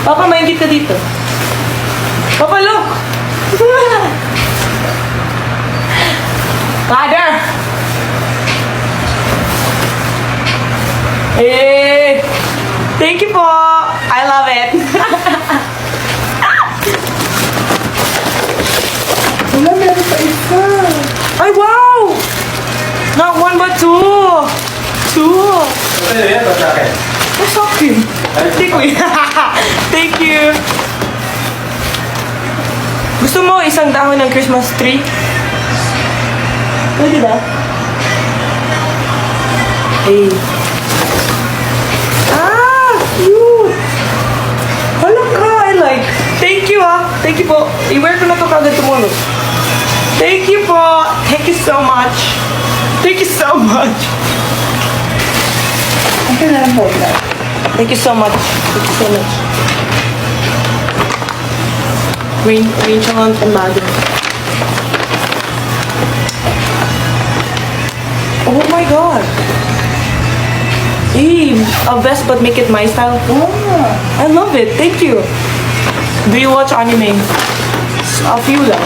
Papa, maingit ka dito. Papa, look! Father! Eh! Thank you po! I love it! Wala, meron pa isa. Ay, wow! Not one but two! Two! Ano yan? Ba't sa akin? That's okay. Take me. Thank you. Gusto mo isang dahon ng Christmas tree? Pwede ba? Hey. Ah! Cute! Hala ka! I like. Thank you ah. Thank you po. I-wear ko na to kagad tomorrow. Thank you po. Thank you so much. Thank you so much. Ito na lang po. Thank you so much. Thank you so much. Green challenge and mother. Oh my god. A vest but make it my style. Oh. I love it. Thank you. Do you watch anime? A few lang.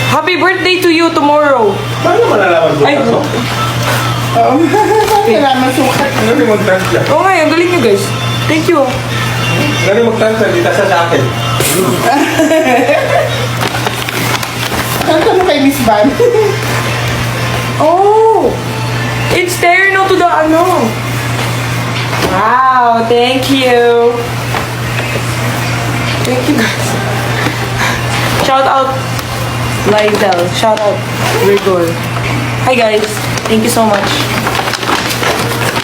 Happy birthday to you tomorrow. Paano malalaman ko Ay, ito? Oo. Kailangan sukat. Ano rin mag-translate? Oo nga, ang galing nyo guys. Thank you. Ano rin mag-translate? Dito sa akin. Kanta mo kay Miss Van. Oh! It's there no to the ano. Wow, thank you. Thank you guys. Shout out Lydell. Shout out Rigor. Hi guys. Thank you so much.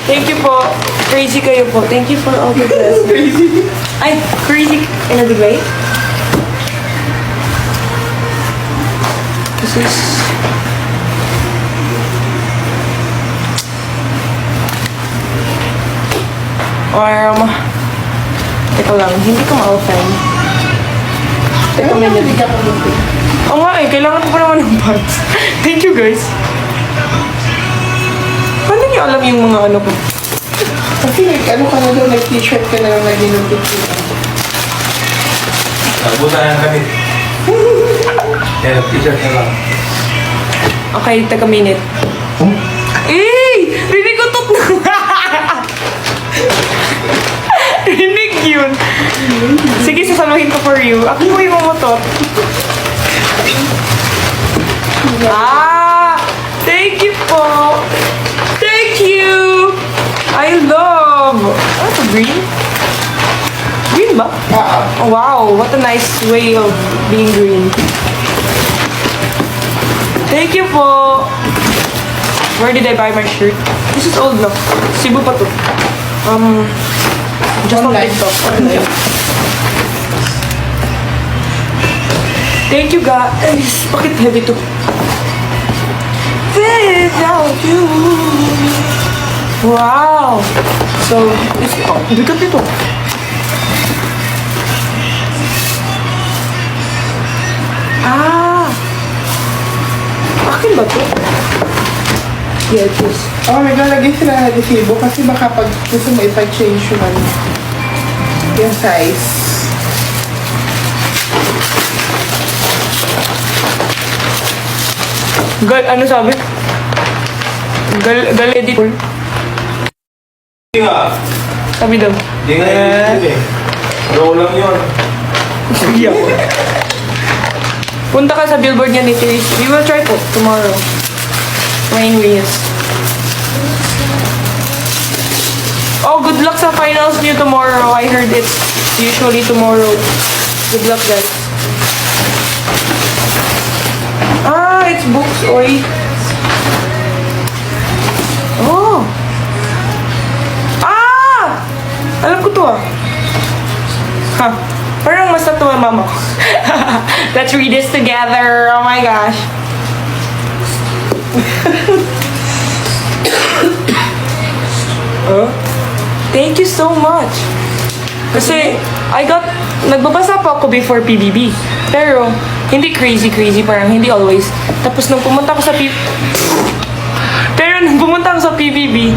Thank you po. Crazy kayo po. Thank you for all the blessings. Crazy. Ay, crazy in a good way. This is... Teka lang, hindi ko ma-offend. Teka, Ano may naman hindi ka pumunti? Oo nga eh, kailangan ko pa naman ng pants. Thank you guys. Paano niyo alam yung mga ano ko? Kasi ano ka na doon, nag-t-shirt ka na lang naging ng picture. Nabutan lang kami. Kaya nag-t-shirt na lang. Okay, teka minute. Eh! Rinig ko tot na! Rinig yun. Sige, sasaluhin ko for you. Ako mo yung mamotot. Ah! Thank you po! Thank you! I love! Ano ito, green? Green ba? Oh, wow, what a nice way of being green. Thank you po! Where did I buy my shirt? This is old na. Cebu pa to. Just on Online. TikTok. Online. Thank you guys. Bakit heavy to? Without you. Wow. So, it's bigat ito. Ah. Akin ba to? Yeah, it is. Oh my God, lagyan sila na adhesibo kasi baka pag gusto mo ipa-change yung ano, yung size. Ano sabi? Editor. Hindi nga. Sabi daw. Hindi nga yun eh. Roll lang yun. Punta ka sa billboard niya ni Therese. We will try po tomorrow. Wayne Reyes. Oh, good luck sa finals niyo tomorrow. I heard it's usually tomorrow. Good luck, guys. Ah, it's books, oy. Oh. Ah! Alam ko to ah. Ha. Parang mas natuwa mama ko. Let's read this together. Oh my gosh. Oh? Thank you so much. Kasi, nagbabasa pa ako before PBB. Pero, hindi crazy, parang hindi always. Tapos nung pumunta ako sa PBB,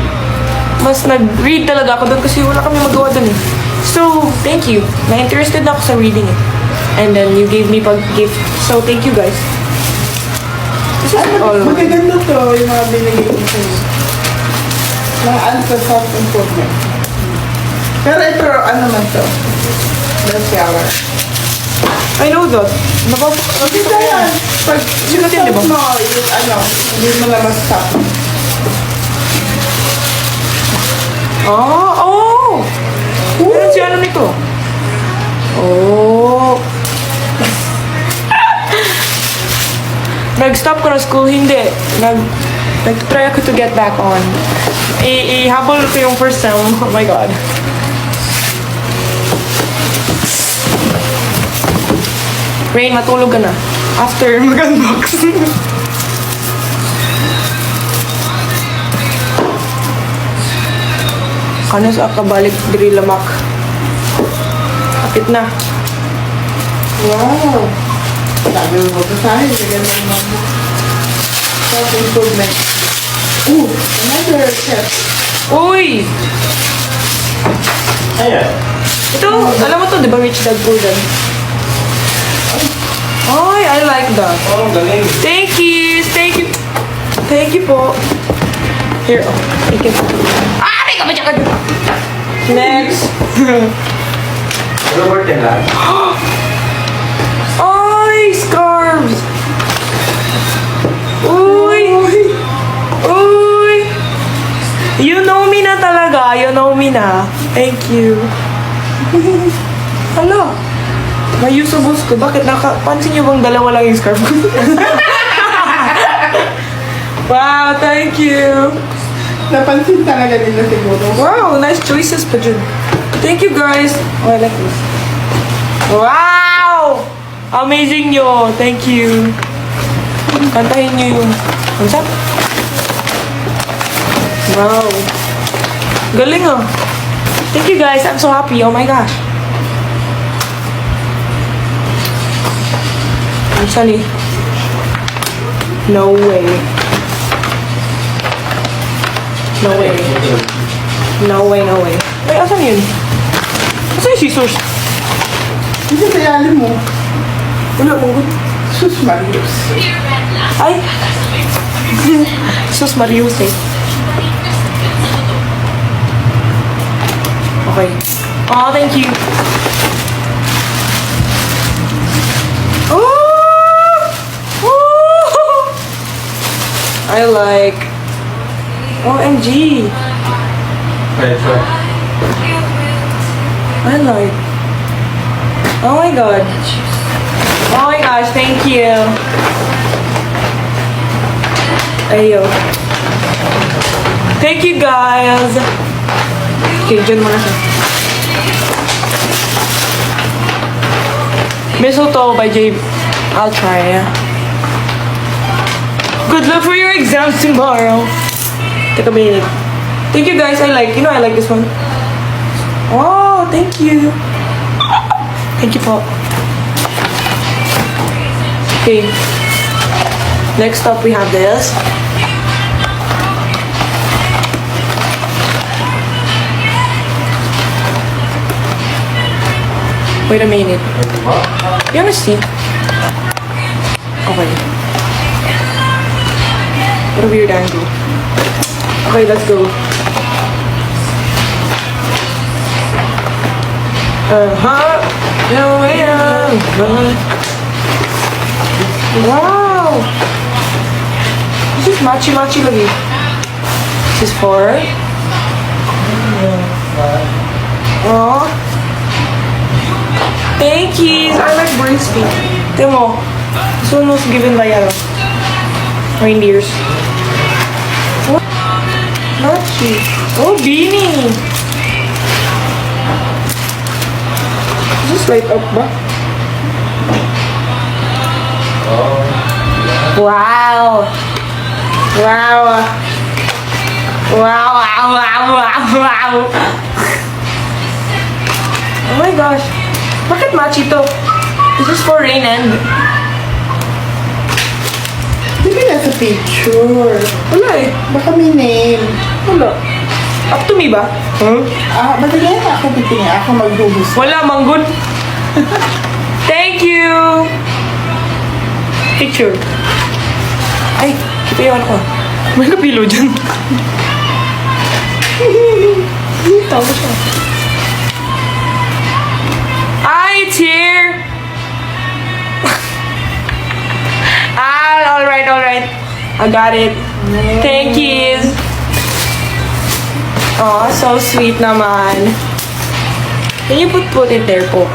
mas nag-read talaga ako doon kasi wala kami magawa doon eh. So, thank you. Na-interested na ako sa reading eh. And then, you gave me pag-gift. So, thank you guys. This is all. Magaganda to yung mga binigay ko sa'yo. Mga alpha self-improvement. Pero ito, ano man to? The shower. I know that. Maganda yan. Pag Sikat yun, di ba? stop mo, yung ano, hindi mo na ma-stop. Oh! Meron si ano nito? Oh! Nag-stop ko na school, hindi. Nag-try ako to get back on. Ihabol ko yung first sem. Oh my God. Rain, matulog ka na. After mag-unbox. Kano sa akabalik diri lamak. Kapit na. Wow! Sabi mo ba sa akin? Maganda naman mo. Self-improvement. Ooh, another step. Uy! Ayan. Ito, alam mo to, di ba Rich Dad Poor Dad? Ay, I like that. Oh, galing. Thank you! Thank you! Thank you po. Here, oh. Thank you. Ah! May kapatid ka! Next! Ano worth yan lahat? Ay! Scarves! Uy! Uy! You know me na talaga. You know me na. Thank you. Hala. May usable ko. Bakit pansin niyo bang dalawa lang yung scarf ko? Wow, thank you. Napansin talaga nila siguro. Wow, nice choices pa dyan. Thank you guys. Oh, I like this. Wow! Amazing nyo. Thank you. Kantahin nyo yung... What's up? Wow. Galing ah. Thank you guys. I'm so happy. Oh my gosh. I'm sorry. No way. No way. No way, no way. Wait, asan yun? Asan yung scissors? Hindi sa yalim mo. Wala mong good. Sus Marius. Ay! Sus Marius eh. Okay. Oh, thank you. Oh! Oh! I like... OMG! Right, right. I like... Oh my god. Oh my gosh, thank you. Ayo. Thank you guys. Okay, dyan muna siya. Mistletoe by J. I'll try. Good luck for your exams tomorrow. Take a minute. Thank you guys. I like this one. Oh, thank you. Thank you po. Okay. Next up, we have this. Wait a minute. You wanna see? Okay. What a weird angle. Okay, let's go. Wow! This is matchy-matchy lagi. This is for... Oh. Thank you! I like birds feet. Tignan mo. This one was given by reindeers. What? Matchy. Oh, beanie! Is this light up ba? Wow! Wow! Wow! Wow! Wow! Wow! Wow! Oh my gosh! Bakit matchy to? This is for rain and... Di ba nasa picture? Wala eh. Baka may name. Wala. Up to me ba? Huh? Madali na ako titingin. Ako maghuhus. Wala, manggod. Thank you! Picture. Ay, ipayawan ko. May kapilo dyan. Tawa siya. It's here! Alright. I got it. Thank you. Oh, so sweet naman. Can you put it there po?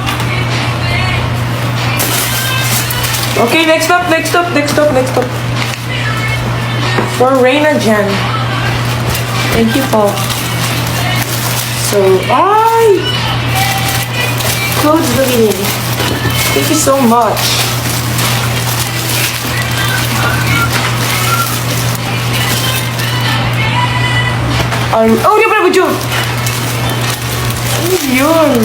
Okay, next up. For Reina Jan. Thank you po. So, clothes believe. Thank you so much. Di pala video. Ano yun?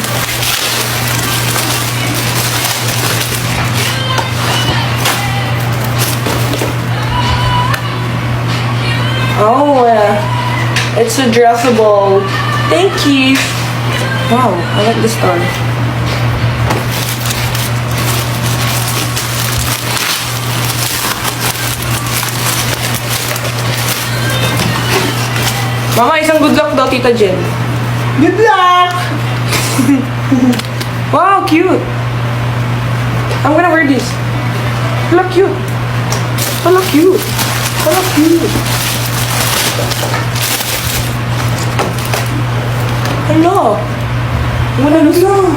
It's addressable. Thank you. Wow, I like this star. Mama, isang good luck daw, Tita Jen. Good luck! Wow, cute. I'm gonna wear this. Look cute. Hello, cute. Hello. I'm gonna look.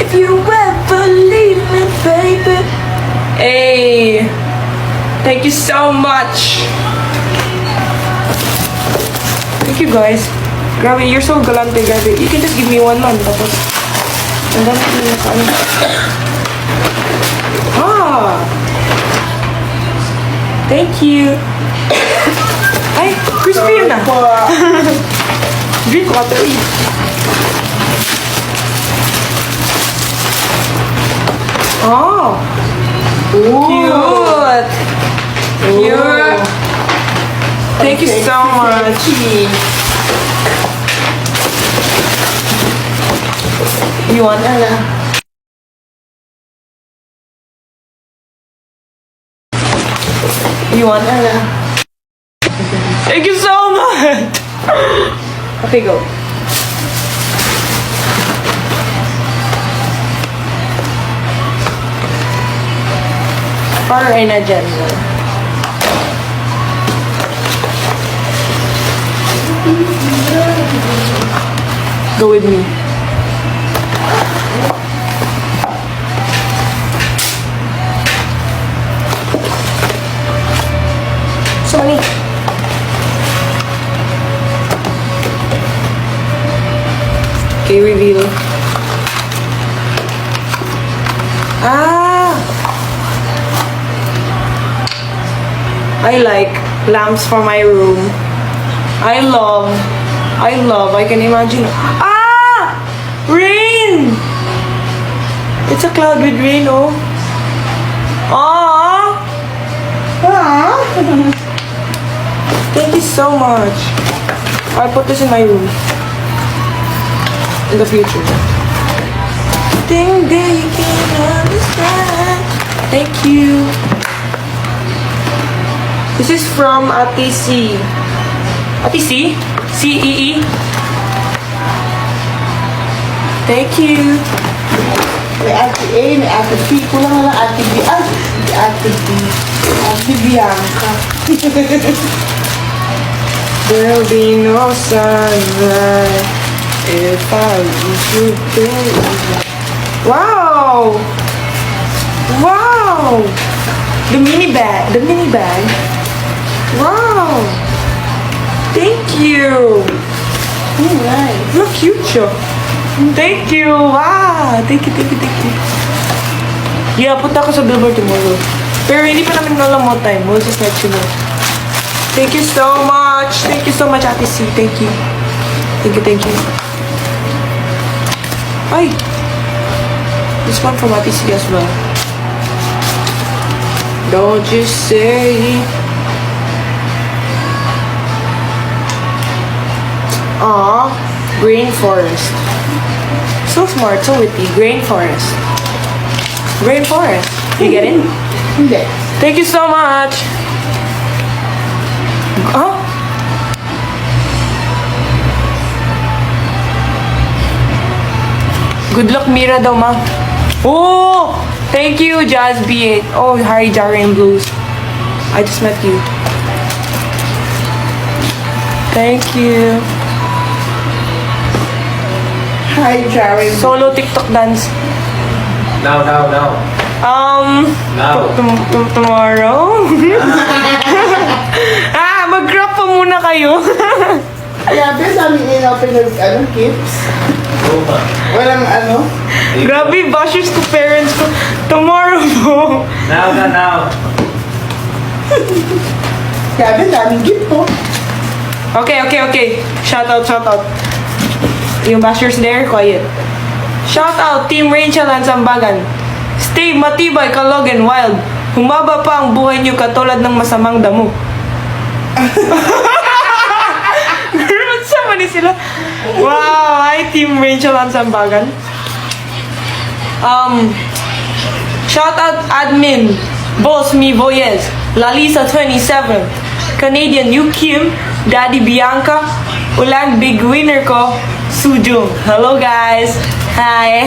If you ever leave me, baby. Hey, thank you so much. Thank you guys. Grabe, you're so galante, grabe. You can just give me one man, tapos ang dami ko na nakaano. Thank you. Ay, crispy yun na. Drink water. Cute. Cute. Thank you so much. You want that? You want that? Thank you so much. Okay, go. Para Reina Jen. Go with me. Sorry. Okay, reveal. I like lamps for my room. I love, I can imagine. Rain! It's a cloud with rain, oh. Thank you so much. I'll put this in my room. In the future. Think that you can understand. Thank you. This is from Ate C. Ate C? C-E-E? Thank you. May Ate A, may Ate B. Kulang na lang Ate B. Ate B. Ate Bianca. There'll be no sunlight if I lose you, baby. Wow! Wow! The mini bag. Wow! Thank you! Nice. Look cute siya. Thank you! Wow! Thank you. Yeah, punta ako sa Billboard tomorrow. Pero hindi pa namin alam mo time. We'll just let you know. Thank you so much. Thank you so much, Ate C. Thank you. Thank you. Ay! This one from Ate C as well. Don't you say. Aw, Grain Forest. So smart, so witty. Grain Forest. Grain Forest. You get it? Hindi. Thank you so much. Huh? Good luck, Mira daw, ma. Oh! Thank you, Jazz B8. Oh, Harry Jaren Blues. I just met you. Thank you. Hi, Jerry. Solo TikTok dance. Now. Now. Tomorrow? Mag-crop pa muna kayo. Kaya, bes, namin in-open ng gifts. Luma. Walang ano. Grabe, bashers ko parents ko. Tomorrow po. Now. Kaya, bes, daming gift po. Okay. Shout out. Yung bashers there, quiet. Shout out, Team Rachel and Sambagan. Stay matibay, kalog and wild. Humaba pa ang buhay niyo katulad ng masamang damo. Girl, sama ni sila. Wow, hi Team Rachel and Sambagan. Shout out admin, Boss Me Boyez, Lalisa 27, Canadian Yu Kim, Daddy Bianca, ulang big winner ko, Sujung. Hello guys. Hi.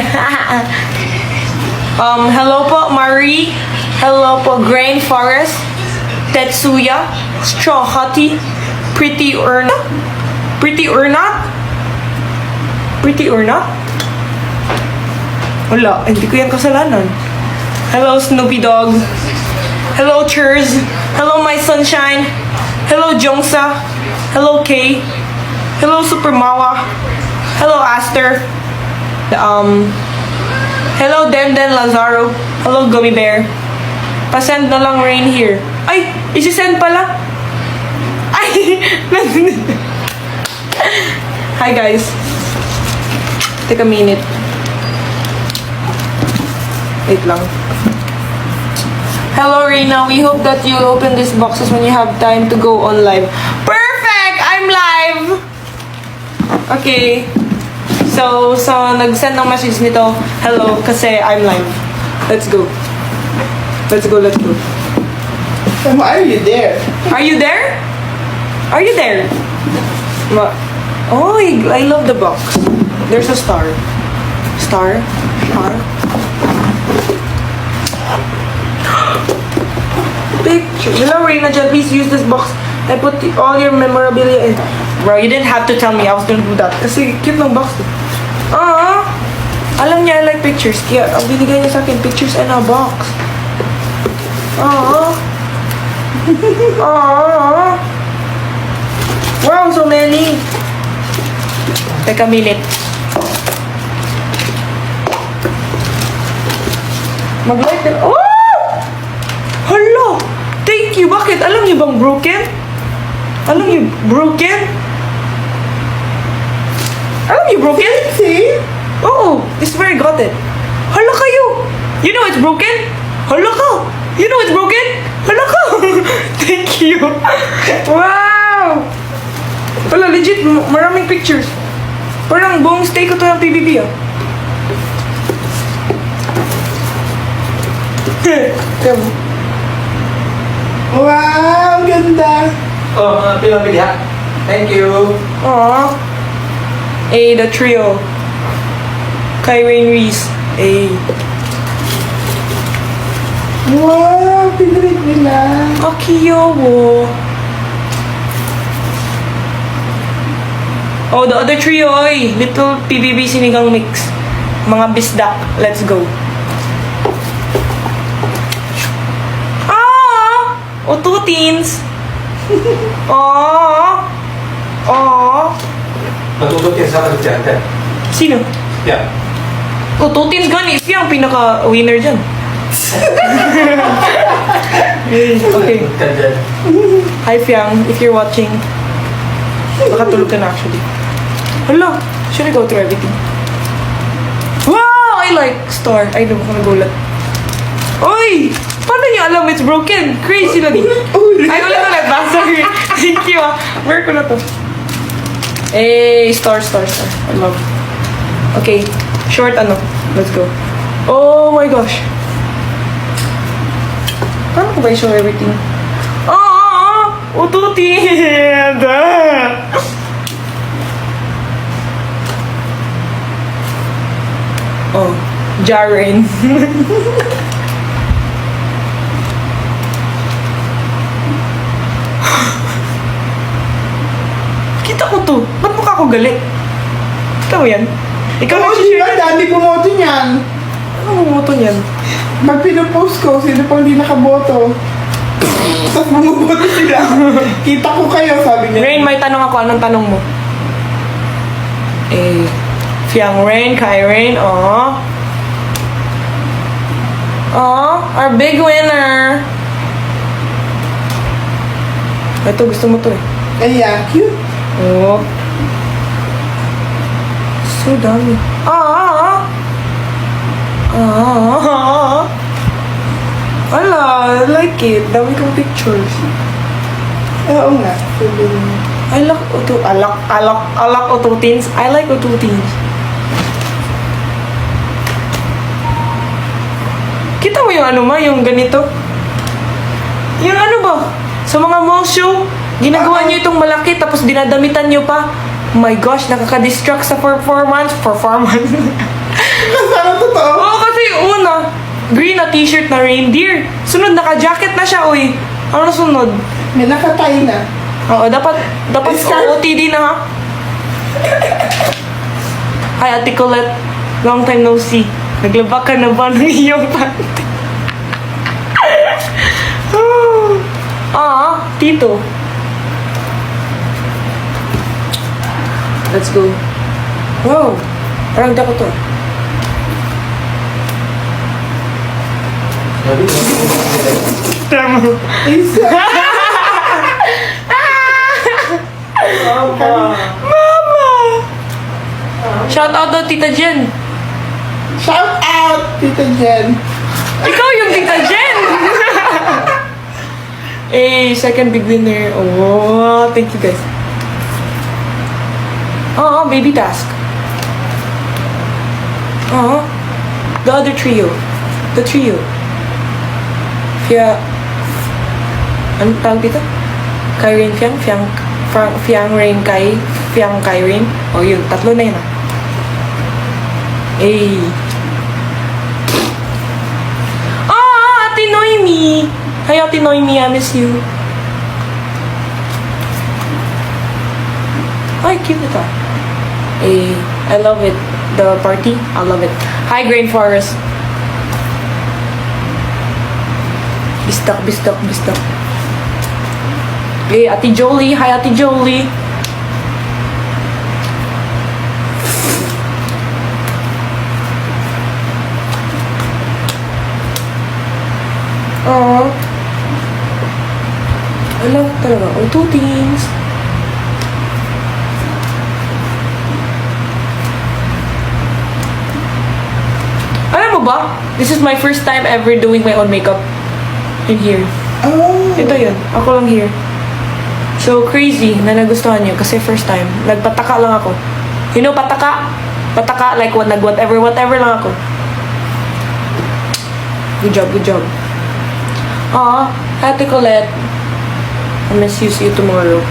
Hello po Marie. Hello po Grain Forest, Tetsuya, Straw Hottie, Pretty or Not? Wala, hindi ko yan kasalanan. Hello, Snoopy Dog. Hello, Churs. Hello, my sunshine. Hello, Jongsa. Hello, Kay. Hello, Super Mawa. Hello, Aster. Hello, Denden Lazaro. Hello, Gummy Bear. Pasend na lang Rain here. Ay, isi-send pala. Ay, hi guys. Take a minute. Wait lang. Hello, Reina. We hope that you open these boxes when you have time to go on live. Perfect! I'm live! Okay. So nag-send ng message nito, hello, kasi I'm live. Let's go. Let's go. Are you there? Are you there? Are you there? Oh, I love the box. There's a star. Star. Picture. Hello, Reina Jan. Please use this box. I put all your memorabilia in. Bro, you didn't have to tell me I was gonna do that. Kasi cute ng box. Alam niya I like pictures. Kaya ang binigay niya sa akin, pictures in a box. Wow, so many. Take a minute. Mag-light din. Oh! Hala! Thank you. Bakit? Alam niyo bang broken? Alam niyo broken? Alam niyo broken? See? Oo. It's very gutted. Hala kayo! You know it's broken? Hala ka! You know it's broken? Hala ka! Thank you. Wow! Wala, legit. Maraming pictures. Parang buong stay ko to ng PBB Come. Wow, ang ganda. Oh, pinamili ha. Thank you. Aww. The trio. Kay Rain Reese. Wow, pinrint nila. Akiyowo. Oh, the other trio, oy. Little PBB sinigang mix. Mga bisdak. Let's go. Oh, two teens. Matutog yan sa kalisyante. Sino? Yeah. Oh, two teens gani. Siya ang pinaka-winner dyan. Okay. Kandyan. Hi, Fiang. If you're watching, nakatulog ka na actually. Hala, should I go through everything? Wow! I like star. I don't wanna go lang. Oy! Paano niyo alam it's broken? Crazy lang. Ay, ulit. Sorry. Thank you ah. Where ko na to? Eh, star. I love. Okay. Short ano. Let's go. Oh my gosh. Paano ko ba i-show everything? Ututin! Oh, Jaren. Kita ko to. Ba't mukha ko galit? Ikaw yan? Ikaw Oo, nagsishare diba? Dami bumoto niyan. Ano bumoto niyan? Pag pinupost ko, sino pang hindi nakaboto? Tapos bumuboto sila. Kita ko kayo, sabi niya. Rain, may tanong ako. Anong tanong mo? Eh, Fiang Rain, Kai Rain, oh. Oh, our big winner. Ito, gusto mo to eh. Ay, yeah, cute. Oh. So dami. Ala, I like it. Dami kong pictures. Oo nga. Sabi niya. Alak ututins. I like ututins. Kita mo yung ano ma, yung ganito? Yung ano ba? Sa mga mall show, ginagawa niyo itong malaki tapos dinadamitan niyo pa. Oh my gosh, nakaka-distract sa performance. Sana totoo. Oo, kasi una, green na t-shirt na reindeer. Sunod, naka-jacket na siya, uy. Ano na sunod? May nakatay na. Oo, dapat Scarf. OOTD na ha. Hi, Ate Colette. Long time no see. Naglaba ka na ba ng iyong panty? Tito. Let's go. Wow. Parang di ako to. Tama. Isa. Mama! Shout out daw, Tita Jen. Shout out, Tita Jen. Ikaw yung Tita Jen! Second big winner. Oh, thank you guys. Baby task. The other trio. The trio. Ano tawag dito? Kairin Fiang Rain Kai, Fiang Kairin. Oh, yun. Tatlo na yun ah. Ate Noemi! Hi, Ate Noemi. I miss you. Ay, cute ito. I love it. The party, I love it. Hi, Grain Forest. Bistak. Ate Jolie. Hi, Ate Jolie. I love talaga. Two teens. Alam mo ba? This is my first time ever doing my own makeup in here. Oh. Ito yun. Ako lang here. So, crazy na nagustuhan niyo kasi first time. Nagpataka lang ako. You know, pataka? Pataka, like whatever lang ako. Good job. Ate Colette. I miss you. See you tomorrow.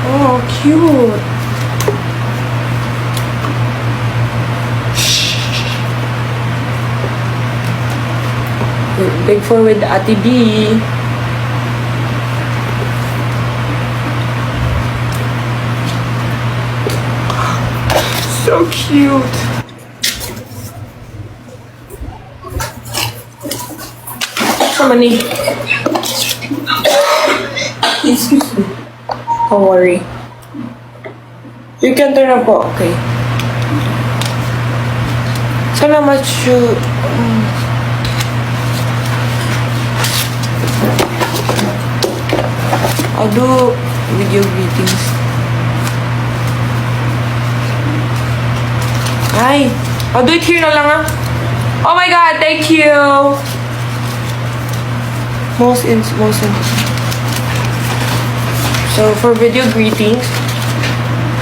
Oh, cute. Big four with Ate B. So cute. Money. Excuse me. Don't worry. You can turn up po. Okay. Sana much you... I'll do video greetings. Ay, I'll do it here na lang ah. Oh my God, thank you! Most in. So, for video greetings,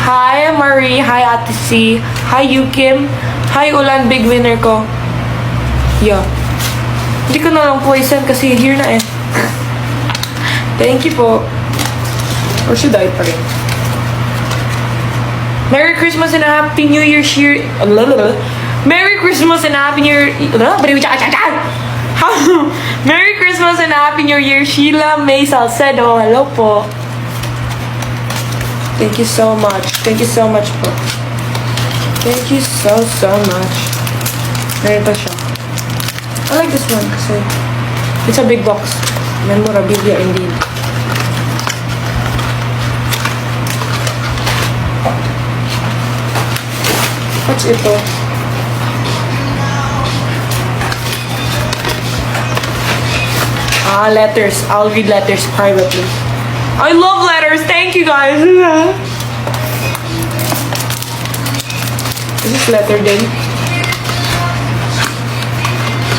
hi Marie, hi Ate C, hi Yukim, hi Ulan, big winner ko. Yeah. Hindi ko na lang po i-send kasi here na eh. Thank you po. Or should I pa rin? Merry Christmas and a Happy New Year, Merry Christmas and a Happy New Year. Merry Christmas and a Happy New Year, Sheila May Salcedo. Hello po. Thank you so much. Thank you so much po. Thank you so much. Ganito siya. I like this one kasi it's a big box. Memorabilia indeed. What's ito? Letters. I'll read letters privately. I love letters. Thank you guys. Is this letter din?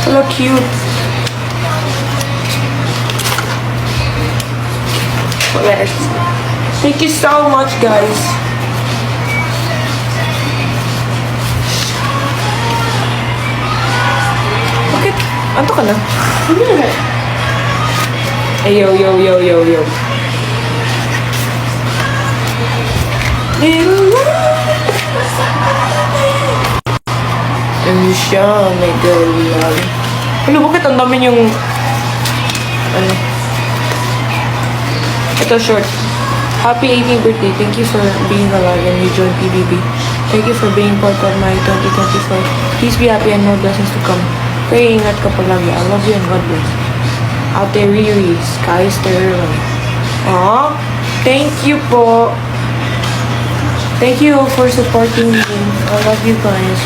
Hello, cute. What letters? Thank you so much, guys. Bakit? Anto ka na? Hey, yo. Ano siya? My God. Hello, bakit ang dami yung... Ano? Ito, short. Happy 18th birthday. Thank you for being alive and you joined PBB. Thank you for being part of my 2024. Please be happy and more blessings to come. Pray, ingat ka palagi. I love you and God bless. Ate Riri, Sky Sterling. Aw, thank you po. Thank you for supporting me. I love you guys.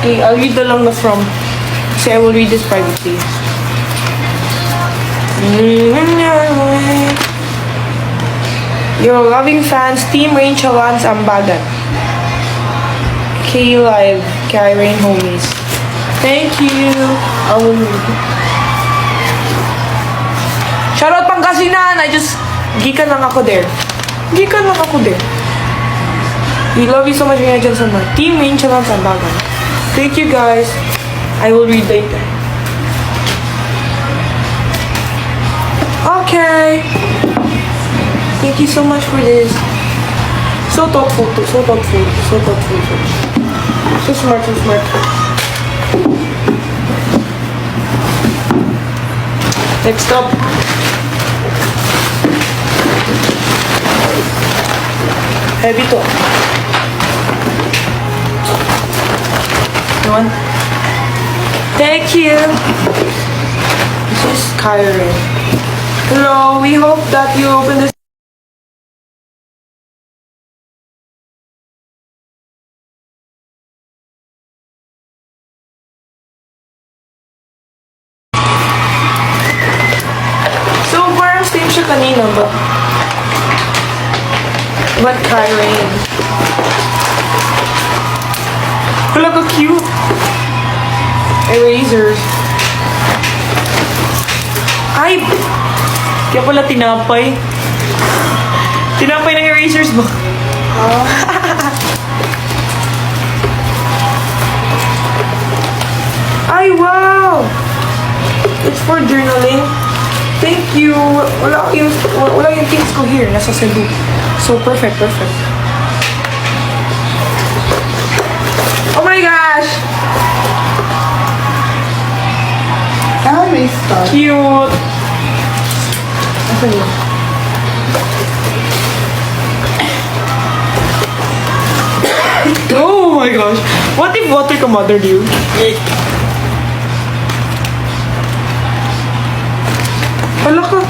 Okay, I'll read the lang na from. Kasi I will read this privately. Your loving fans, Team Rain Chalans Ambagan. K-Live, Karen Homies. Thank you. I will read. Shoutout Pangasinan. I just gikan lang ako there. We love you so much, Rina Johnson. Team Rain Chalans Ambagan. Thank you guys. I will read later. Okay. Thank you so much for this. So thoughtful. So smart. Next up. Heavy to. One. Thank you. This is Kyrie. Hello, we hope that you open this. So, parang same siya kanina ba? But Kyrie. Wala ka cute. Erasers. Ay! Kaya pala tinapay. Tinapay ng erasers ba? Ay, wow! It's for journaling. Thank you. Wala yung things ko here. Nasa Cebu. So, perfect. Oh my gosh! May star. Cute! Asan yun? Oh my gosh! What if water ka mothered you? Hala ka!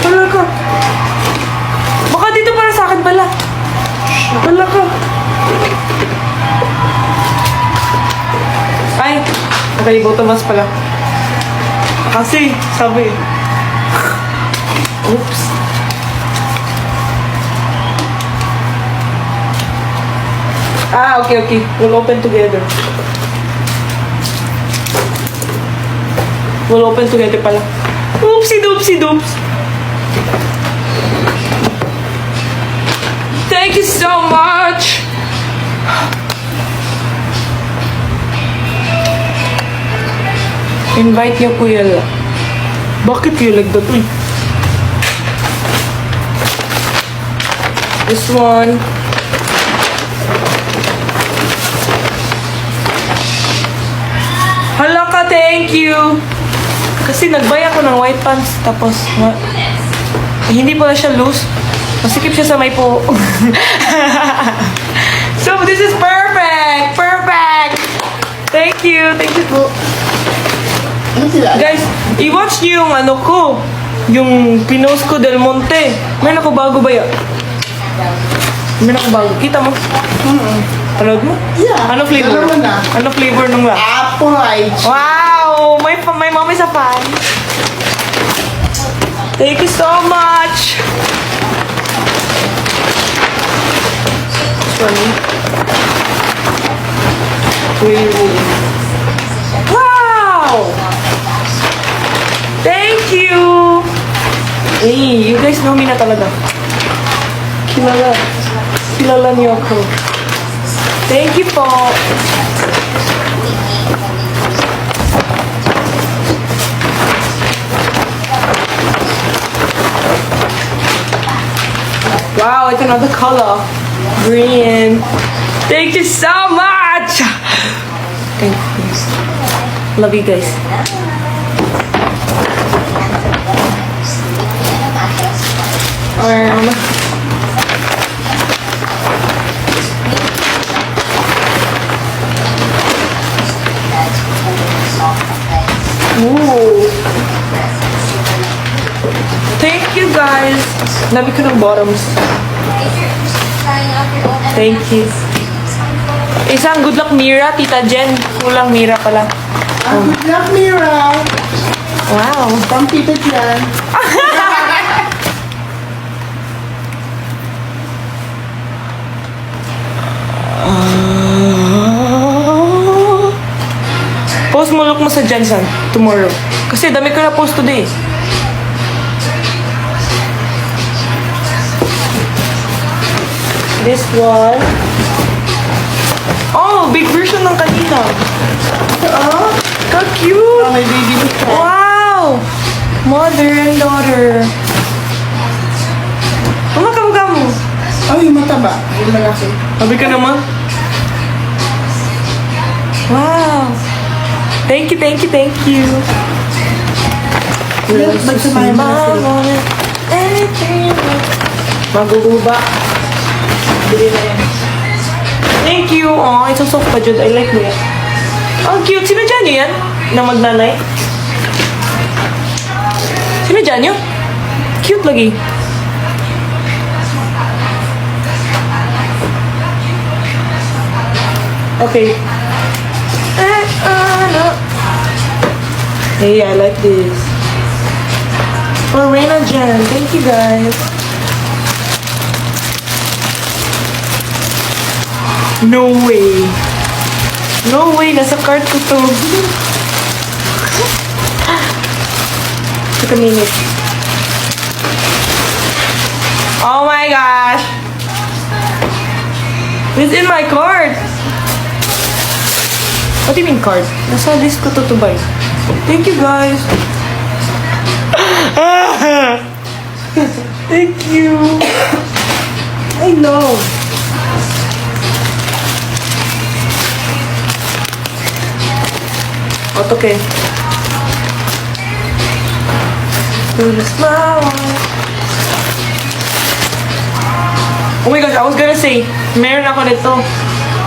Hala ka! Baka dito para sa akin pala! Hala ka! Ay! Nakalimutan mas pala. Kasi, sabi. Oops. Ah, okay. We'll open together. We'll open together pala. Oopsie doopsie doops. Thank you so much. Invite niyo Kuya La. Bakit you like that? Uy. This one. Hala ka, thank you. Kasi nagbay ako ng white pants, tapos hindi pala siya loose. Masikip siya sa may po. So, this is perfect! Perfect! Thank you po. Ano sila? Guys, i-watch niyo yung ano ko. Yung pinost ko Del Monte. May ako bago ba yan? May ako bago. Kita mo? Panood mo? Yeah. Ano flavor? Alam mo na. Ano flavor nung la? Apple lychee. Wow! My mom is a fan. Thank you so much! Sorry. Wow! Thank you! Hey, you guys know me na talaga. Kilala niyo ako. Thank you po. Wow, it's another color. Green. Thank you so much! Thank you. Love you guys. Ooh. Thank you guys. Dami ko ng bottoms. Thank you. Isang good luck Mira, Tita Jen. Kulang Mira pala. Good luck, Mira. Wow. Pampitat yan. Post mo look mo sa Jensen tomorrow. Kasi dami ko na post today. This one. Oh, big version ng kanina. Oh, How cute! may baby mo siya. Wow! Mother and daughter. Kumakamuga mo. Oh, yung mataba. Yung malaki. Sabi ka naman. Wow! Thank you. Magsamahin mo na sila. Maguguba. Bili na yan. Thank you. Oh, it's so soft pa, Jude. I like it. Oh, cute. Sino dyan yun yan? Na magnanay? Sino dyan yun? Cute lagi. Okay. Hey, I like this. For Reina Jen. Thank you, guys. No way. No way. Nasa cart ko to. Took a minute. Oh my gosh. It's in my cart. What do you mean card? Nasa list ko to buy. Thank you, guys. Thank you. I know. Okay. Oh my gosh, I was gonna say, meron ako nito.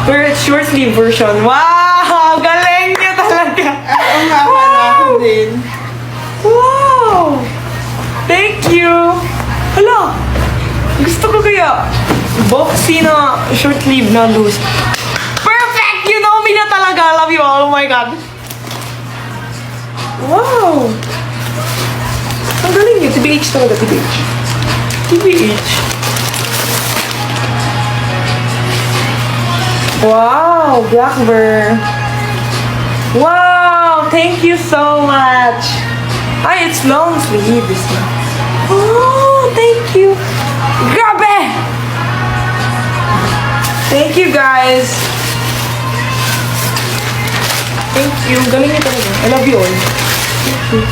Pero it's short sleeve version. Wow! Galing niya talaga! Oo nga, akala ko din. Wow! Thank you! Hala! Gusto ko kaya boxy na short sleeve na loose. Perfect! You know me na talaga! I love you all! Oh my God! Wow! Ang galing niyo. TBH talaga, TBH. TBH. Wow, Blackbird. Wow, thank you so much. Ay, it's long sleeve this one. Oh, thank you. Grabe! Thank you, guys. Thank you. Galing niyo talaga. I love you all. Thank you.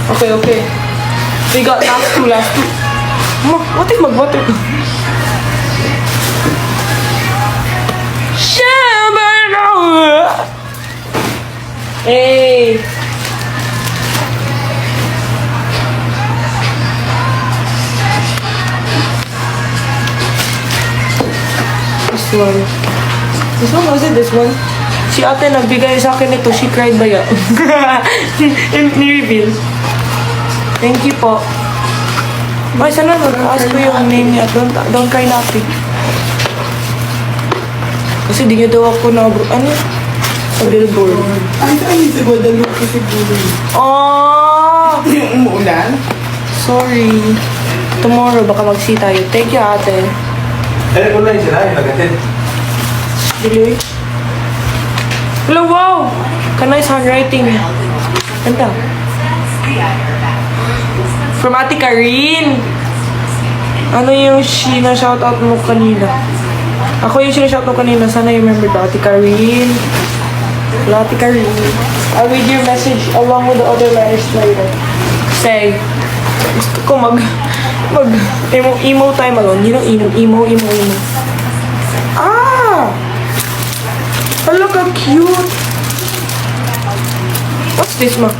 Okay, okay. We got last two. What if mag-water ko? Hey! This one. This one, was it this one? Si ate nagbigay sa akin ito. She cried ba yan? Ni-reveal. Thank you po. Ay, sana mag-ask ko yung name niya. Don't cry natin. Kasi di niya daw ako na... Ano? Sa billboard. Ay, sa Guadalupe siguro. Oh! Yung umuulan? Sorry. Tomorrow, baka mag-see tayo. Thank you, ate. Eh, online sila, yung nagatid. Dili. Hello, wow! Kanay's handwriting. Ganda. From Ate Karin. Ano yung she na shoutout mo kanina? Ako yung sinashoutout mo kanina. Sana you remember to Ate Karin. Hello, Ate Karin. I'll read your message along with the other letters later. Say, gusto ko emo tayo mag-on. You know, emo. Ah! Look how cute! What's this, ma?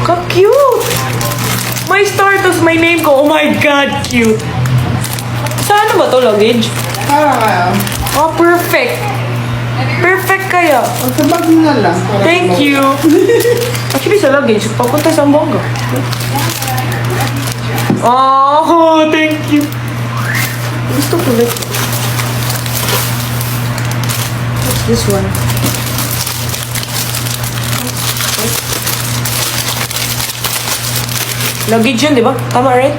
How cute! My Stardust, my name ko. Oh my God, cute! Saan ba to luggage? Parang Oh, perfect! Perfect kaya. ang sabag na lang. Para Thank you. Actually, sa luggage, papunta sa Bongga. Oh, thank you. Gusto ko ulit. What's this one? Luggage yun, di ba? Tama, right?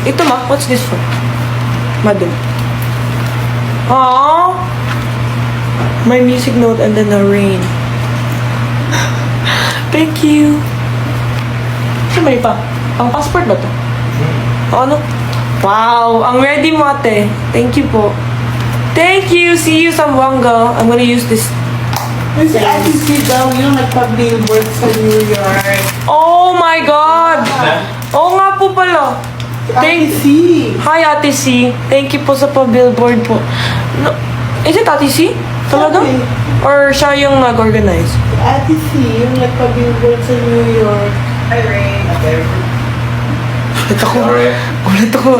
Ito ma, what's this for? Madam. Aww. My music note and then the rain. Thank you. Saan may pa? Ang passport ba to? O ano? Wow, ang ready mo ate. Thank you po. Thank you. See you Zamboanga. I'm gonna use this. Kasi Ate C daw, yung nagpa-billboard sa New York. Oh my God! Oo nga po pala. Ate C. Hi Ate C. Thank you po sa pa-billboard po. No, is it Ate C? Talaga? Ate. Or siya yung nag-organize? Ate C, yung nagpa-billboard sa New York. Hi, Ray. Gulat ako.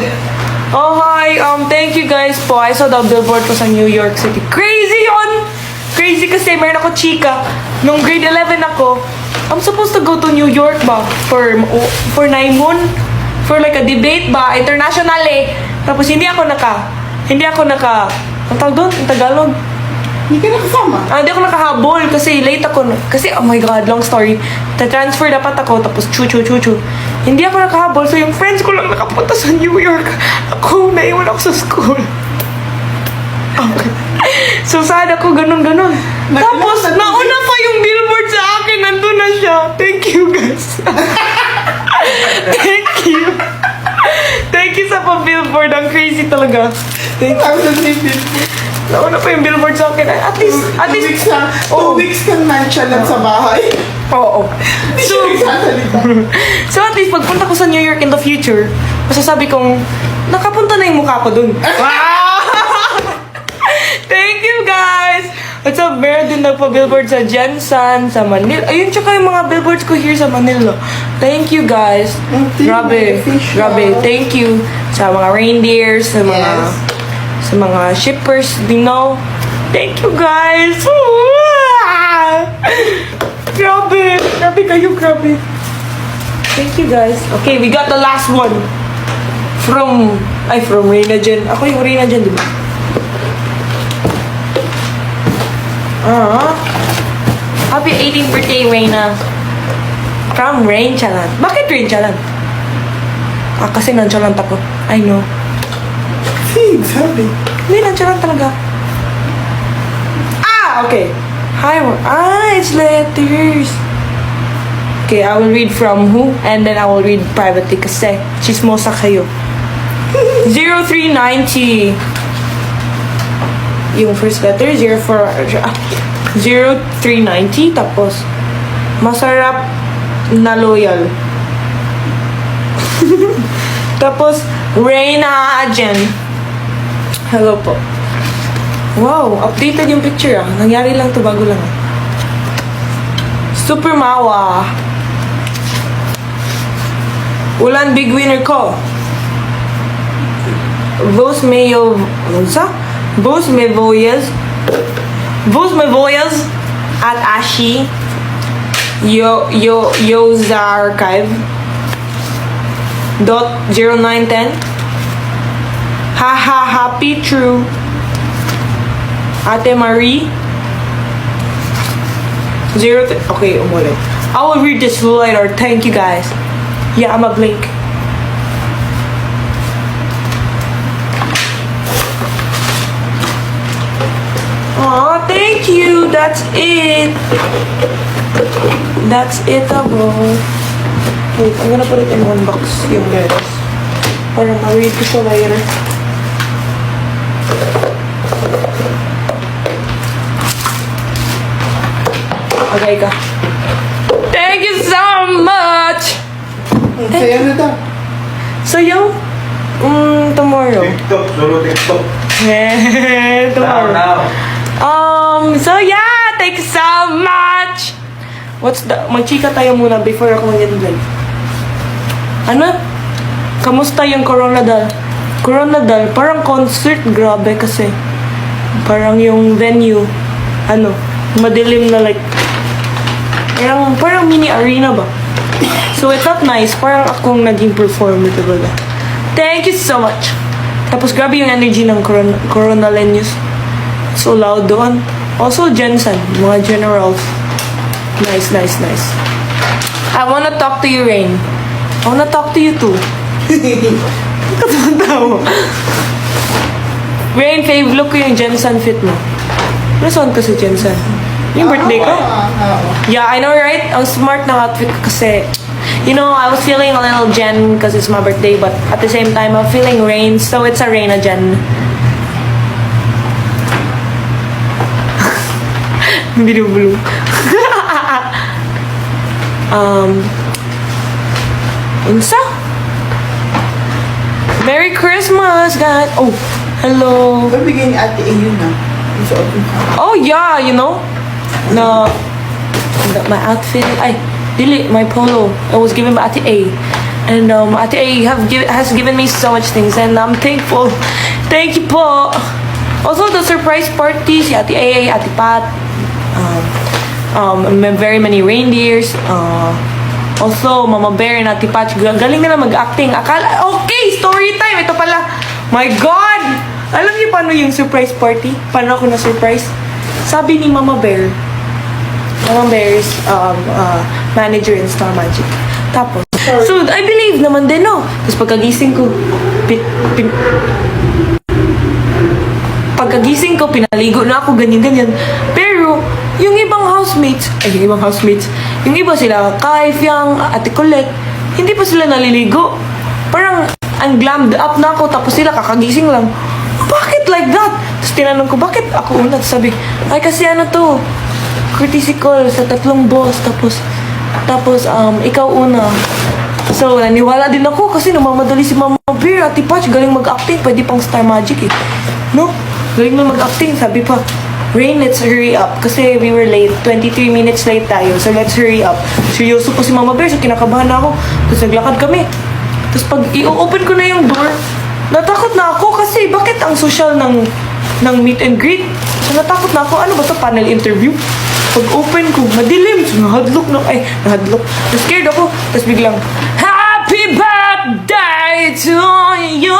Oh, hi. Thank you guys po. I saw the billboard ko sa New York City. Crazy yun! Crazy kasi meron ako chika. Nung grade 11 ako, I'm supposed to go to New York ba? For Naimun? For like a debate ba? International eh. Tapos hindi ako ang tawag doon? Ang Tagalog? Hindi ka nakasama. Hindi ako nakahabol kasi late ako. Kasi, oh my God, long story. Ta-transfer dapat ako, tapos chu. Hindi ako nakahabol, so yung friends ko lang nakapunta sa New York. Ako, naiwan ako sa school. Okay. So, sad ako, ganun. Tapos, nauna pa yung billboard sa akin. Nandun na siya. Thank you, guys. Thank you. Thank you sa pa-billboard. Ang crazy talaga. Thank you. Tapos yung billboard. Nauna pa yung billboard sa akin. At least, 2 weeks na. 2 Oo. weeks kang nonchalant sa bahay. Oo. Hindi siya nagsasalita. So at least pagpunta ko sa New York in the future, masasabi kong, nakapunta na yung mukha ko dun. Wow! Thank you guys! At so, meron din nagpa-billboard sa Jensen, sa Manila. Ayun, tsaka yung mga billboards ko here sa Manila. Thank you guys. Thank you, official. Grabe. Thank you sa mga reindeers, sa mga Yes. sa mga shippers, you know. Thank you guys. Grabe. Grabe kayo, grabe. Thank you guys. Okay, we got the last one. From Reina Jen. Ako yung Reina Jen, di ba? Happy 18th birthday, Reyna. From Rain Chalan. Bakit Rain Chalan? Kasi nonchalant ako. I know. Sabi. Hindi, nonchalant talaga. Okay. Hi, it's letters. Okay, I will read from who, and then I will read privately kasi chismosa kayo. 0390. Yung first letter, 0390, tapos masarap na loyal. Tapos, Reyna Ajen. Hello po. Wow, updated yung picture ah. Nangyari lang to, bago lang ah. Super Mawa. Ulan big winner ko. Vos meyo... Sa? Vos me voyas. Vos me voyas at Ashi. Yo's archive. .0910. Haha, happy true. Ate Marie. Okay, umulit. I will read this later. Thank you guys. Yeah, I'm a blink. Aw, thank you. That's it. That's it, bro. Wait, I'm gonna put it in one box. Yung letters. Para ma-read ko siya later. Okay ka. Thank you so much! Saya na daw. So, yung... tomorrow. TikTok, solo TikTok. Tomorrow. Now. So yeah, thank you so much! Mag-chika tayo muna before ako mag-vlog. Ano? Kamusta yung Corona Dal? Corona Dal, parang concert, grabe kasi. Parang yung venue, madilim na like, parang mini arena ba? So it's not nice, parang akong naging performer talaga. Thank you so much! Tapos grabe yung energy ng Corona Lenyus. So loud doon. Also Jensen, mga generals. Nice. I wanna talk to you, Rain. I wanna talk to you too. Katawa. Rain, fave, look ko yung Jensen fit mo. Nasaan ka si Jensen? Yung birthday ko? Yeah, I know, right? Ang smart ng outfit ko kasi, I was feeling a little Jen because it's my birthday, but at the same time, I'm feeling Rain, so it's a Reina Jen. Video blue. Unsa? Merry Christmas, guys! Oh, hello! Babigyan ni Ate A yun na. Yung suot mo. Oh, yeah, my outfit, my polo, it was given by Ate A. And Ate A has given me so much things and I'm thankful. Thank you po! Also, the surprise party, si Ate A, Ate Pat, very many reindeers, also, Mama Bear and Ate Pat, galing nila mag-acting. Okay, story time! Ito pala, my God! Alam niyo paano yung surprise party? Paano ako na-surprise? Sabi ni Mama Bear is manager in Star Magic. Tapos, so, I believe naman din, no? Tapos pagkagising ko, pinaligo na ako, ganyan. Pero, yung ibang housemates, yung iba sila, Kai, Fiang, Ate Colette, hindi pa sila naliligo. Parang, ang glammed up na ako, tapos sila kakagising lang. Bakit like that? Tapos tinanong ko, bakit ako una? Sabi, kasi courtesy call sa 3 boss, tapos, ikaw una. So, naniwala din ako kasi namamadali si Mama Bear, Ate Patch, galing mag-acting, pwede pang Star Magic eh. No? Galing na mag-acting, sabi pa, Rain, let's hurry up. Kasi we were late. 23 minutes late tayo. So, let's hurry up. Seryoso po si Mama Bear. So, kinakabahan na ako. Tapos, naglakad kami. Tapos, pag i-open ko na yung door, natakot na ako kasi bakit ang social ng meet and greet? So, natakot na ako. Ano ba to panel interview? Pag open ko, madilim. So, nahadlok. Na-scared ako. Tapos, biglang, Happy birthday to you!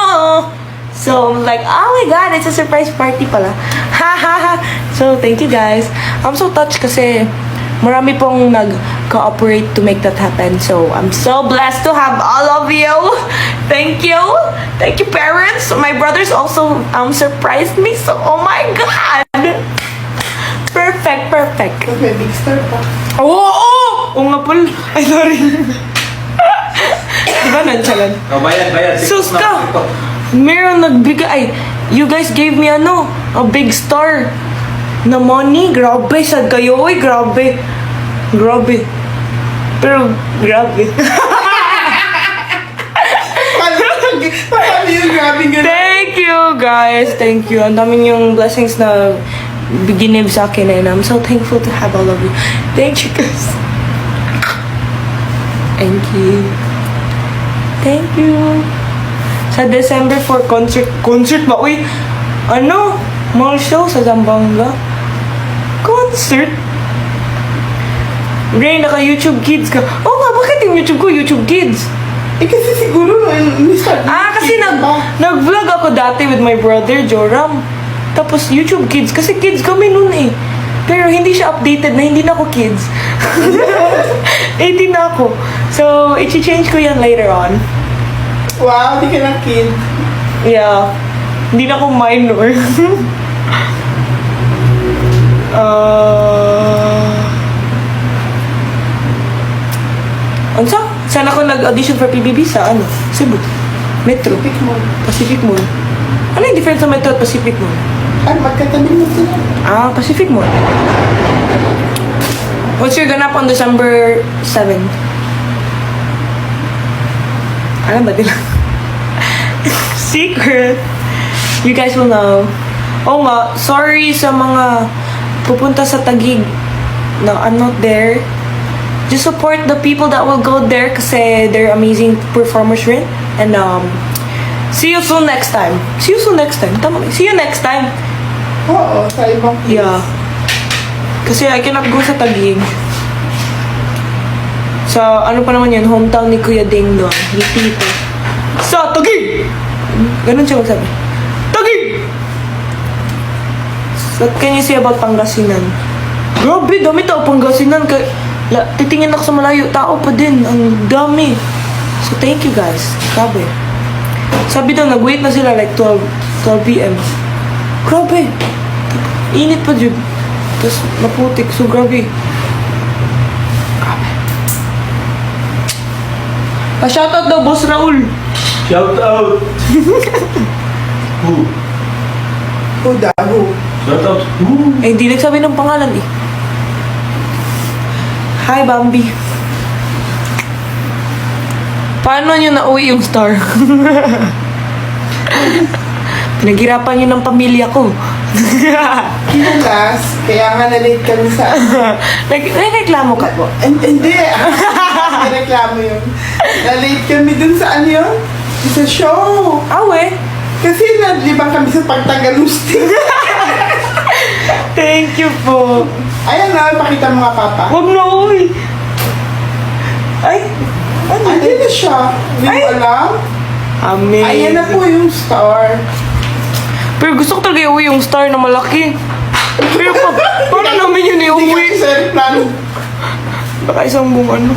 So, I'm like, oh my God, it's a surprise party pala. Ha ha ha. So, thank you guys. I'm so touched kasi marami pong nag-cooperate to make that happen. So, I'm so blessed to have all of you. Thank you. Thank you, parents. My brothers also surprised me. So, oh my God. Perfect, perfect. Okay, big star pa. Oo! Oo nga pala. Ay, sorry. Diba, nonchalant? Oh, bayad. Sus ka! Meron nagbigay. Ay, you guys gave me a big star na money. Grabe, sad kayo. Uy, grabe. Grabe. Pero, grabe. Paano yung grabe ganun? Thank you, guys. Thank you. Ang daming yung blessings na ginib sa akin and I'm so thankful to have all of you. Thank you, guys. Thank you. Thank you. Sa December 4 concert ba? Uy, mall show sa Zamboanga. Concert? Ray, naka-YouTube Kids ka. Oh nga, bakit yung YouTube ko YouTube Kids? Eh kasi siguro, start. Kasi nag-vlog ako dati with my brother, Joram. Tapos YouTube Kids, kasi kids kami noon eh. Pero hindi siya updated na hindi na ako kids. 18 na ako. So, i-change ko yan later on. Wow, di ka na kid. Yeah. Hindi na ako minor. Saan ako nag-audition for PBB sa Cebu? Metro. Pick mo. Pacific Mall. Ano yung difference sa Metro at Pacific Mall? Ay, magkatabi mo sila. Pacific Mall. What's your ganap on December 7? Alam ba nila? Secret. You guys will know. Oo nga, sorry sa mga pupunta sa Taguig. No, I'm not there. Just support the people that will go there kasi they're amazing performers rin. And see you soon next time. See you soon next time. Tama. See you next time. Oo, sa ibang place. Yeah. Kasi I cannot go sa Taguig. Sa ano pa naman yun, hometown ni Kuya Ding doon. Ni Tito. Sa Taguig! Ganun siya magsabi. Taguig! What can you say about Pangasinan? Grabe, dami tao Pangasinan. Titingin ako sa malayo, tao pa din. Ang dami. So thank you guys. Grabe. Sabi daw, nag-wait na sila like 12 p.m. Grabe. Init pa dyan. Tapos naputik. So grabe. Grabe. Pa-shoutout daw, Boss Raul. Shout out! Who? Daho. Shout out who? Eh, hindi nagsabi ng pangalan eh. Hi, Bambi. Paano nyo nauwi yung star? Pinaghirapan nyo ng pamilya ko. Kinalas, kaya nga na-late kami sa... Nagreklamo ka po. Hindi. Hindi reklamo yun. Na-late kami dun sa ano yun? Sa show. Awe. Kasi nalibang kami sa pagtagalusti. Thank you po. Ayan na, pakita mo nga, Papa. Huwag na, uy. Ay. Ano? Andyan na siya. Hindi mo Ay. alam? Amazing. Ayan na po yung star. Pero gusto ko talaga iuwi yung star na malaki. Pero paano namin yun Hindi iuwi? ka sa aeroplano. Baka isang buong ano.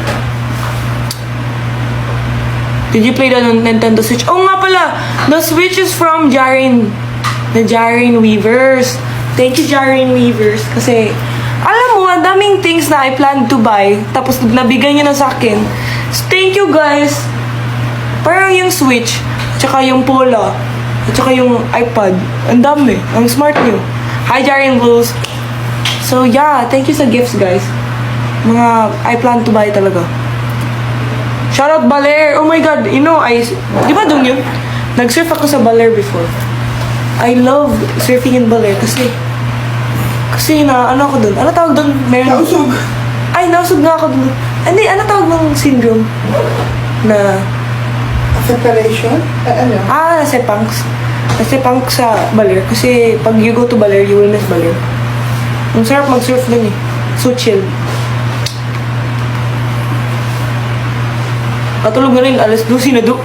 Did you play the Nintendo Switch? Oh nga pala! The Switch is from Jarin. The Jarin Weavers. Thank you, Jarin Weavers. Kasi, alam mo, ang daming things na I planned to buy. Tapos nabigay niyo na sa akin. So, thank you guys. Parang yung Switch, tsaka yung Pola, at tsaka yung iPad. Ang dami. Ang smart niyo. Hi, Jarin Blues. So, yeah. Thank you sa gifts, guys. Mga, I plan to buy talaga. Shoutout Baler! Oh my God! You know, di ba doon yun? Nag-surf ako sa Baler before. I love surfing in Baler kasi ano ako doon? Ano tawag doon? Nausog. Ay, nausog nga ako doon. Hindi, ano tawag ng syndrome? Na, Separation? Ano? nasepangs. Nasepangs sa Baler. Kasi pag you go to Baler, you will miss Baler. Ang sarap mag-surf doon eh. So chill. Patulog na rin, alas 12 na do.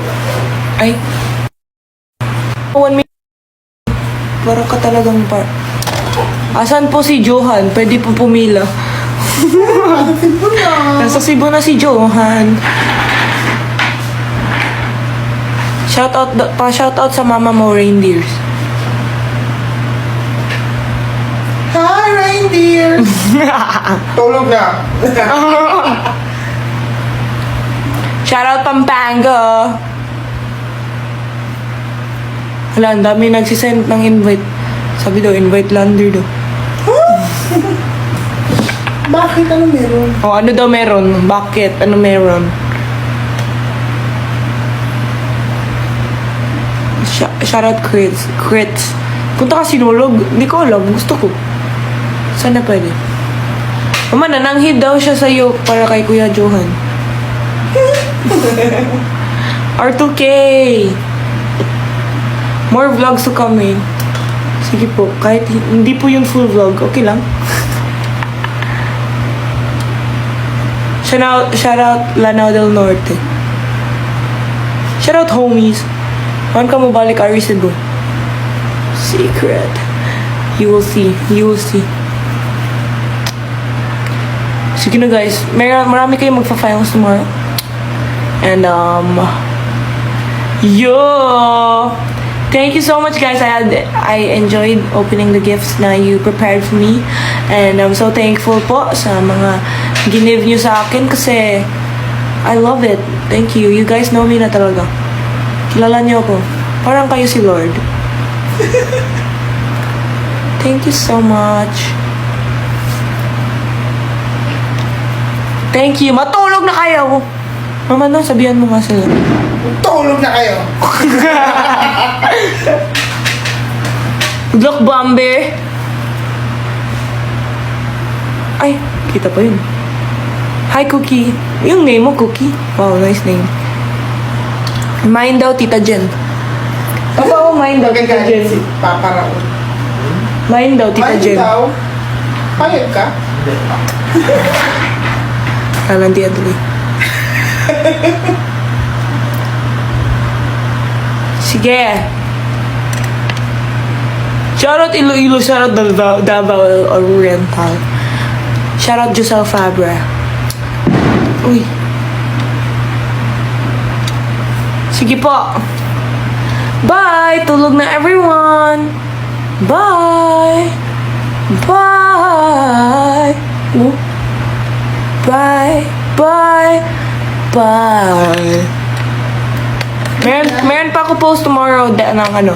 Ay. 1 minute. Para ka talagang Asan po si Johan? Pwede po pumila. Ano Cebu na? Nasa Cebu na si Johan. Pa-shoutout sa mama mo, reindeers. Hi, reindeer! Tulog na. Shoutout Pampanga. Hala, ang dami nagsisend ng invite. Sabi daw, invite Lander daw. Bakit? Ano meron? O, ano daw meron? Bakit? Ano meron? Shoutout Crits. Punta ka Sinulog. Hindi ko alam. Gusto ko. Saan na pwede? Mama, nananghid daw siya sa'yo para kay Kuya Johan. R2K! More vlogs to come in. Sige po, kahit hindi po yung full vlog, okay lang. Shoutout Lanao del Norte. Shoutout homies. Wan ka mo balik Ari Cebu. Secret. You will see. You will see. Sige na guys. Marami kayong magpa-finals tomorrow. And thank you so much guys. I enjoyed opening the gifts na you prepared for me. And I'm so thankful po sa mga ginive nyo sa akin kasi I love it. Thank you. You guys know me na talaga. Kilala niyo ako. Parang kayo si Lord. Thank you so much. Thank you. Matulog na kayo. Mama, no, sabihan mo nga sila. Tulog na kayo. Good luck, Bambi. Ay, kita pa yun. Hi, Cookie. Yung name mo, Cookie. Wow, nice name. Mine daw, Tita Jen. Papa, mine daw, Tita Jen. Si Papa Raul. Mine daw, Tita Ayun Jen. daw. Payag ka? Kalanti at tuloy. Sige. Shoutout Iloilo, shoutout Davao Oriental. Shoutout Giselle Fabra. Uy. Sige po. Bye! Tulog na everyone! Bye! Bye! Oh. Bye! Bye! Bye! Meron pa ako post tomorrow ng ano.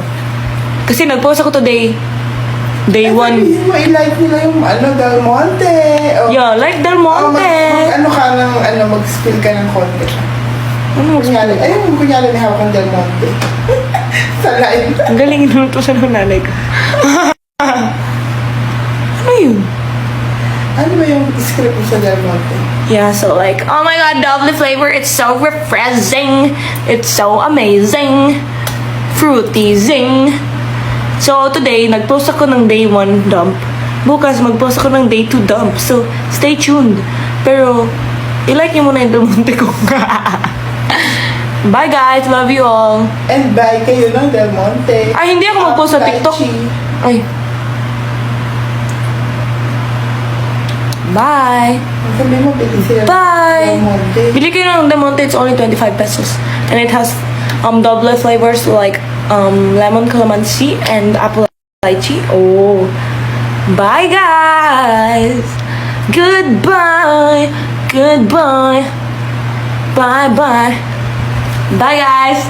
Kasi nag-post ako today. Day 1. Sabihin mo, i-like nila yung Del Monte. O, Yeah, like Del Monte. mag-ano ka ng, mag-spill ka ng konti. Ano mas Kunyari, ayun, kunyari may hawak ng Del Monte. Sa live. Ang galing inutusan ng nanay ko. Ano yun? Ano ba yung script mo sa Del Monte? Yeah, so like, oh my god, double flavor, it's so refreshing. It's so amazing. Fruity zing. So today, nag-post ako ng day 1 dump. Bukas, mag-post ako ng day 2 dump. So, stay tuned. Pero, i-like niyo muna yung Del Monte ko. Bye guys, love you all. And bye kayo ng Del Monte. Ay, hindi ako mag-post sa TikTok. Ay. Bye. Sabi mo, bili sila ng Bye. Del Monte. Bili kayo ng Del Monte, it's only 25 pesos. And it has double flavors like lemon calamansi and apple lychee. Oh. Bye guys. Goodbye. Goodbye. Bye bye. Bye guys.